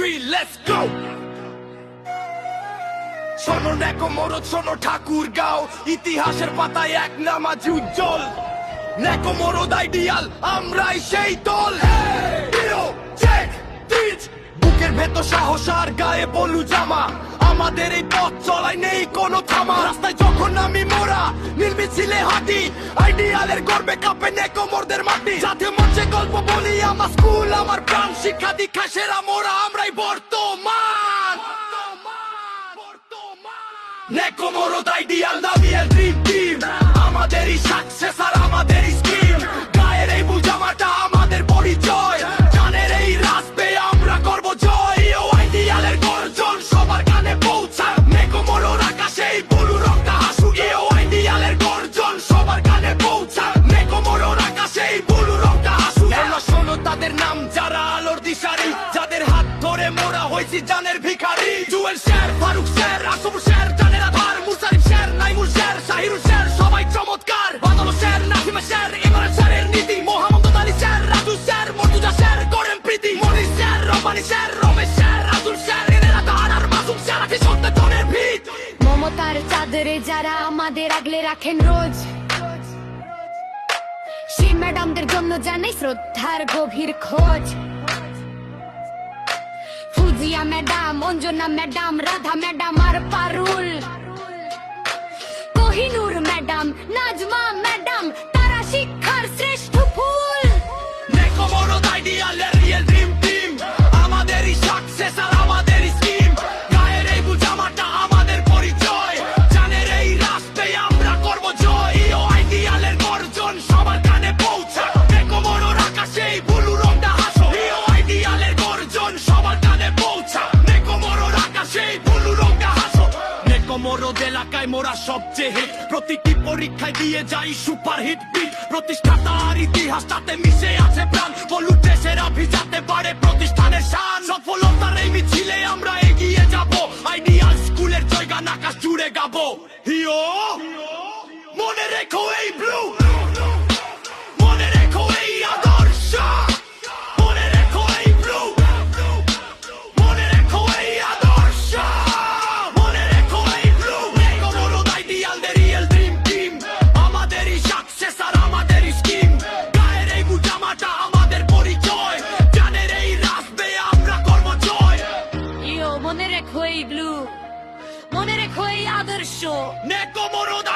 3, let's go! শোনো নেকো মরদ, শোনো ঠাকুরগাঁও, ইতিহাসের পাতায় এক নামাজি উজ্জ্বল। নেকো মরদ আইডিয়াল, আমরাই সেই দল। বুকের ভেতর সাহস আর গায়ে বলু জামা, আমাদের এই পথ চলায় নেই কোনো থামা। রাস্তায় যখন আমি মোরা নির্মিছিলে হাঁটি, আইডিয়ালের গর্বে কাঁপে নেকো মোরদের মাটি। যাতে মঞ্চে গল্প বলি, আমার স্কুল আমার প্রাণ, শিক্ষা দীক্ষা সেরা মোরা আমরাই বর্তমান। নেকো মরদ আইডিয়াল নামিয়ে ড্রিম টিম, আমাদেরই সাকসেস আর আমাদেরই স্কিম। গায়ের এই বুঝামাটা আমাদের পরিচয়, জানের এই রাস্তে আমরা করব জয়। ও আইডিয়ালের গর্জন সবার কানে পৌঁছায়, নেকো মরদ আকাশে এই বুলু রংটা হাসুক। ও আইডিয়ালের গর্জন সবার কানে পৌঁছায়, নেকো মরদ আকাশে এই বুলু রংটা হাসুক। শোনো তাদের নাম যারা আলোর দিশারি, যাদের হাত ধরে মোরা হয়েছি জানের ভিখারি। জুয়েল শের, ফারুক শের, আসফ শের, জানের আধার, মুসারিফ শের, নাইমুল শের, শাহিরুল শের, সবাই চমৎকার। বাদল শের, নাসিম শের, ইমরান শেরের নীতি, মোহাম্মদ আলী শের, রাজু শের, মর্তুজা শের, করেম প্রীতি, মনির শের, রব্বানি শের, রমেশ শের, রাজুল শের, এদের আধার আর মাসুম শের আছে সত্যের ভিত। মমতার চাদরে যারা আমাদের আগলে রাখেন রোজ, সেই ম্যাডামদের জন্য জানাই শ্রদ্ধার গভীর খোঁজ। Fuzia madam, Anjana madam, Radha madam আর পারুল, কোহিনুর ম্যাডাম, নাজমা ম্যাডাম, তারা শিক্ষার শ্রেষ্ঠ ফুল। নেকো মরদ আইডিয়ালের রিয়েল ড্রিম টিম, আমাদেরই সাকসেস আর আমাদেরই স্কিম। গায়ের এই বুঝামাটা আমাদের পরিচয়, জানের এই রাস্তায় আমরা করব জয়। ও আইডিয়ালের গর্জন সবার কানে পৌঁছায়, নেকো মরদ আকাশে এই বুলু রংটা হাসো। ও আইডিয়ালের গর্জন সবার কানে পৌঁছায়, নেকো মরদ আকাশে এই বুলু রংটা হাসো। নেকো মরদ এলাকায় মোরা সবচেয়ে হিট, প্রতিটি পরীক্ষায় দিয়ে যাই সুপার হিট বিট। প্রতিষ্ঠাতা আর ইতিহাস তাতে মিশে আছে প্রাণ, বলু দেশের অভিজাতে পারে প্রতিষ্ঠানের শান। সফলতার এই মিছিলে আমরা এগিয়ে যাব, আইডিয়াল স্কুলের জয়গান আকাশ জুড়ে গাবো। হিও মনে রেখো এই ব্লু, মনে রেখো এই আদর্শ, মনে রেখো এই ব্লু, মনে রেখো এই আদর্শ, মনে রেখো এই ব্লু। নেকো মরদ আইডিয়ালদের রিয়েল ড্রিম টিম, আমাদেরই সাকসেস আর আমাদেরই স্কিম। গায়ের এই বুঝামাটা আমাদের পরিচয়, জানের এই রাস্তে আমরা করব জয়। ইয়ো মনে রেখো এই ব্লু, মনে রেখো এই আদর্শ। নেকো মরদ